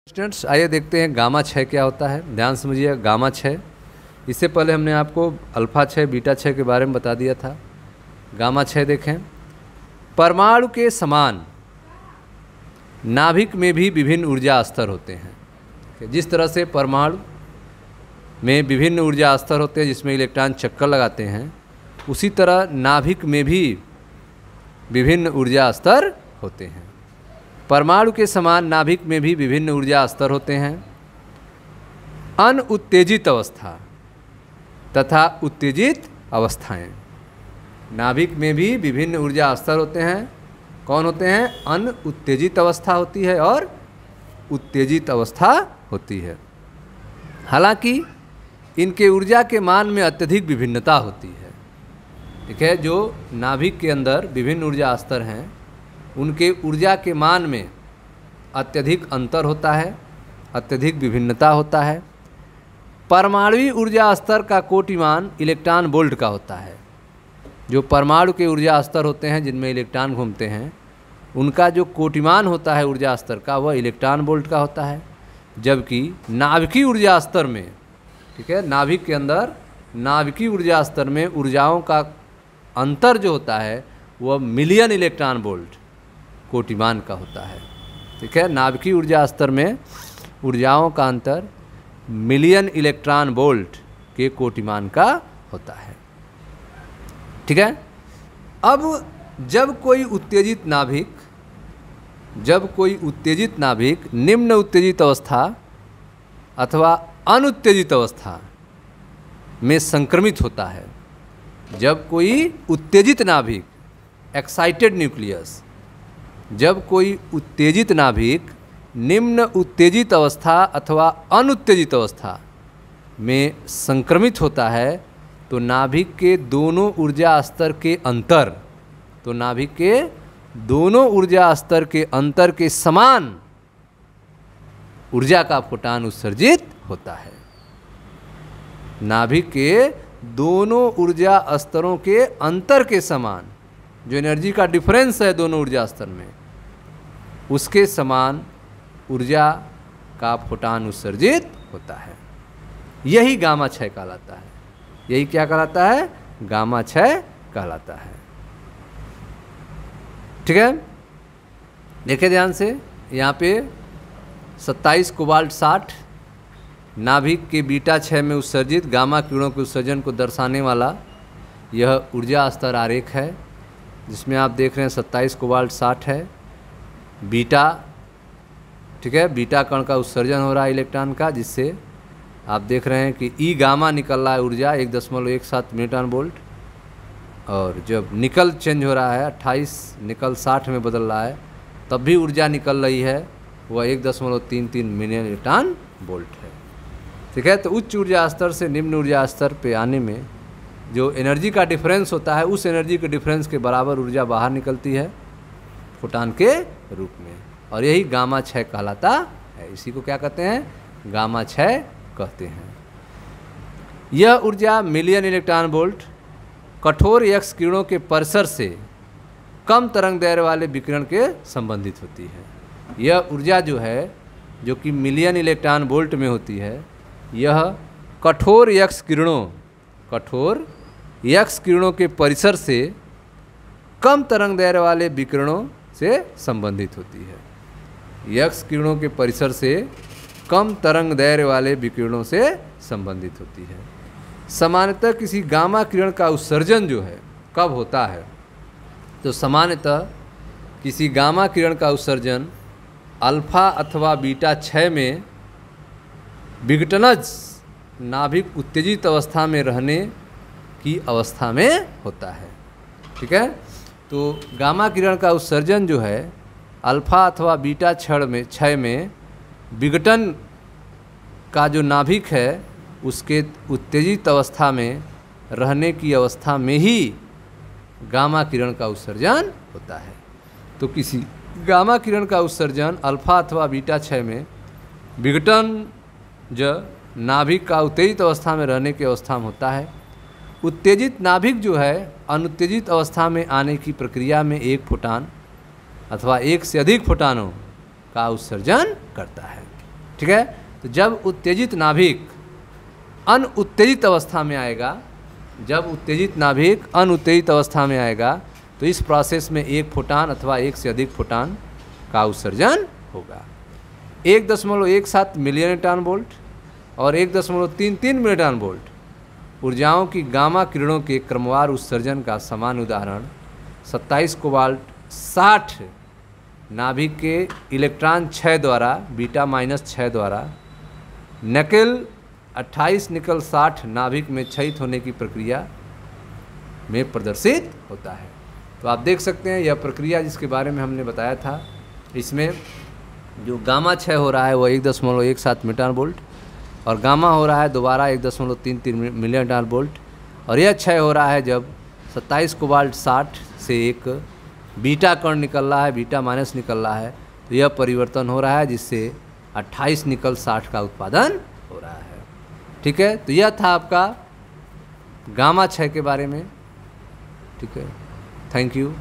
Students आइए देखते हैं गामा 6 क्या होता है। ध्यान समझिए, गामा 6, इससे पहले हमने आपको अल्फा 6 बीटा 6 के बारे में बता दिया था। गामा 6 देखें, परमाणु के समान नाभिक में भी विभिन्न ऊर्जा स्तर होते हैं। जिस तरह से परमाणु में विभिन्न ऊर्जा स्तर होते हैं जिसमें इलेक्ट्रॉन चक्कर लगाते हैं, उसी तरह नाभिक में भी विभिन्न ऊर्जा स्तर होते हैं। परमाणु के समान नाभिक में भी विभिन्न ऊर्जा स्तर होते हैं। अनउत्तेजित अवस्था तथा उत्तेजित अवस्थाएं, नाभिक में भी विभिन्न ऊर्जा स्तर होते हैं। कौन होते हैं? अनउत्तेजित अवस्था होती है और उत्तेजित अवस्था होती है। हालांकि इनके ऊर्जा के मान में अत्यधिक विभिन्नता होती है। ठीक है, जो नाभिक के अंदर विभिन्न ऊर्जा स्तर हैं उनके ऊर्जा के मान में अत्यधिक अंतर होता है, अत्यधिक विभिन्नता होता है। परमाणुवी ऊर्जा स्तर का कोटिमान इलेक्ट्रॉन वोल्ट का होता है। जो परमाणु के ऊर्जा स्तर होते हैं जिनमें इलेक्ट्रॉन घूमते हैं, उनका जो कोटिमान होता है ऊर्जा स्तर का, वह इलेक्ट्रॉन वोल्ट का होता है। जबकि नाभिकीय ऊर्जा स्तर में, ठीक है, नाभिक के अंदर नाभिकीय ऊर्जा स्तर में ऊर्जाओं का अंतर जो होता है वह मिलियन इलेक्ट्रॉन वोल्ट कोटिमान का होता है। ठीक है, नाभिकीय ऊर्जा स्तर में ऊर्जाओं का अंतर मिलियन इलेक्ट्रॉन वोल्ट के कोटिमान का होता है। ठीक है, अब जब कोई उत्तेजित नाभिक निम्न उत्तेजित अवस्था अथवा अनुत्तेजित अवस्था में संक्रमित होता है, जब कोई उत्तेजित नाभिक एक्साइटेड न्यूक्लियस, जब कोई उत्तेजित नाभिक निम्न उत्तेजित अवस्था अथवा अनुत्तेजित अवस्था में संक्रमित होता है तो नाभिक के दोनों ऊर्जा स्तर के अंतर, तो नाभिक के दोनों ऊर्जा स्तर के अंतर के समान ऊर्जा का फोटान उत्सर्जित होता है। नाभिक के दोनों ऊर्जा स्तरों के अंतर के समान, जो एनर्जी का डिफरेंस है दोनों ऊर्जा स्तर में, उसके समान ऊर्जा का फोटान उत्सर्जित होता है। यही गामा 6 कहलाता है। यही क्या कहलाता है? गामा 6 कहलाता है। ठीक है, देखिए ध्यान से, यहाँ पे 27 कोबाल्ट 60 नाभिक के बीटा 6 में उत्सर्जित गामा किरणों के उत्सर्जन को दर्शाने वाला यह ऊर्जा स्तर आरेख है, जिसमें आप देख रहे हैं 27 कोबाल्ट 60 है बीटा। ठीक है, बीटा कण का उत्सर्जन हो रहा है इलेक्ट्रॉन का, जिससे आप देख रहे हैं कि ई गामा निकल रहा है ऊर्जा 1.17 न्यूटन वोल्ट, और जब निकल चेंज हो रहा है 28 निकल 60 में बदल रहा है, तब भी ऊर्जा निकल रही है वह 1.33 मिलियन न्यूटन वोल्ट है। ठीक है, तो उच्च ऊर्जा स्तर से निम्न ऊर्जा स्तर पे आने में जो एनर्जी का डिफरेंस होता है, उस एनर्जी के डिफरेंस के बराबर ऊर्जा बाहर निकलती है फोटान के रूप में, और यही गामा 6 कहलाता है। इसी को क्या कहते हैं? गामा 6 कहते हैं। यह ऊर्जा मिलियन इलेक्ट्रॉन वोल्ट कठोर एक्स किरणों के परिसर से कम तरंग दैर्घ्य वाले विकिरण के संबंधित होती है। यह ऊर्जा जो है, जो कि मिलियन इलेक्ट्रॉन वोल्ट में होती है, यह कठोर एक्स किरणों के परिसर से कम तरंग दैर्घ्य वाले विकिरणों से संबंधित होती है। एक्स किरणों के परिसर से कम तरंग दैर्घ्य वाले विकिरणों से संबंधित होती है। सामान्यतः किसी गामा किरण का उत्सर्जन जो है कब होता है? तो सामान्यतः किसी गामा किरण का उत्सर्जन अल्फा अथवा बीटा 6 में विघटनज नाभिक उत्तेजित अवस्था में रहने की अवस्था में होता है। ठीक है, तो गामा किरण का उत्सर्जन जो है अल्फा अथवा बीटा 6 में विघटन का जो नाभिक है उसके उत्तेजित अवस्था में रहने की अवस्था में ही गामा किरण का उत्सर्जन होता है। तो किसी गामा किरण का उत्सर्जन अल्फा अथवा बीटा 6 में विघटन जो नाभिक का उत्तेजित अवस्था में रहने की अवस्था में होता है। उत्तेजित नाभिक जो है अनुत्तेजित अवस्था में आने की प्रक्रिया में एक फोटान अथवा एक से अधिक फोटानों का उत्सर्जन करता है। ठीक है। तो जब उत्तेजित नाभिक अनुत्तेजित अवस्था में आएगा, जब उत्तेजित नाभिक अनुत्तेजित अवस्था में आएगा तो इस प्रोसेस में एक फोटान अथवा एक से अधिक फोटान का उत्सर्जन होगा। 1.17 मिलियन इलेक्ट्रॉन वोल्ट और 1.33 मिलियन वोल्ट ऊर्जाओं की गामा किरणों के क्रमवार उत्सर्जन का समान उदाहरण 27 कोबाल्ट 60 नाभिक के इलेक्ट्रॉन क्षय द्वारा बीटा -6 द्वारा निकेल 28 निकल 60 नाभिक में क्षयित होने की प्रक्रिया में प्रदर्शित होता है। तो आप देख सकते हैं यह प्रक्रिया जिसके बारे में हमने बताया था, इसमें जो गामा क्षय हो रहा है वो 1.17 मिलियन वोल्ट और गामा हो रहा है दोबारा 1.33 मिलियन वोल्ट, और यह क्षय हो रहा है जब 27 कोबाल्ट 60 से एक बीटा कण निकल रहा है, बीटा माइनस निकल रहा है, तो यह परिवर्तन हो रहा है जिससे 28 निकल 60 का उत्पादन हो रहा है। ठीक है, तो यह था आपका गामा क्षय के बारे में। ठीक है, थैंक यू।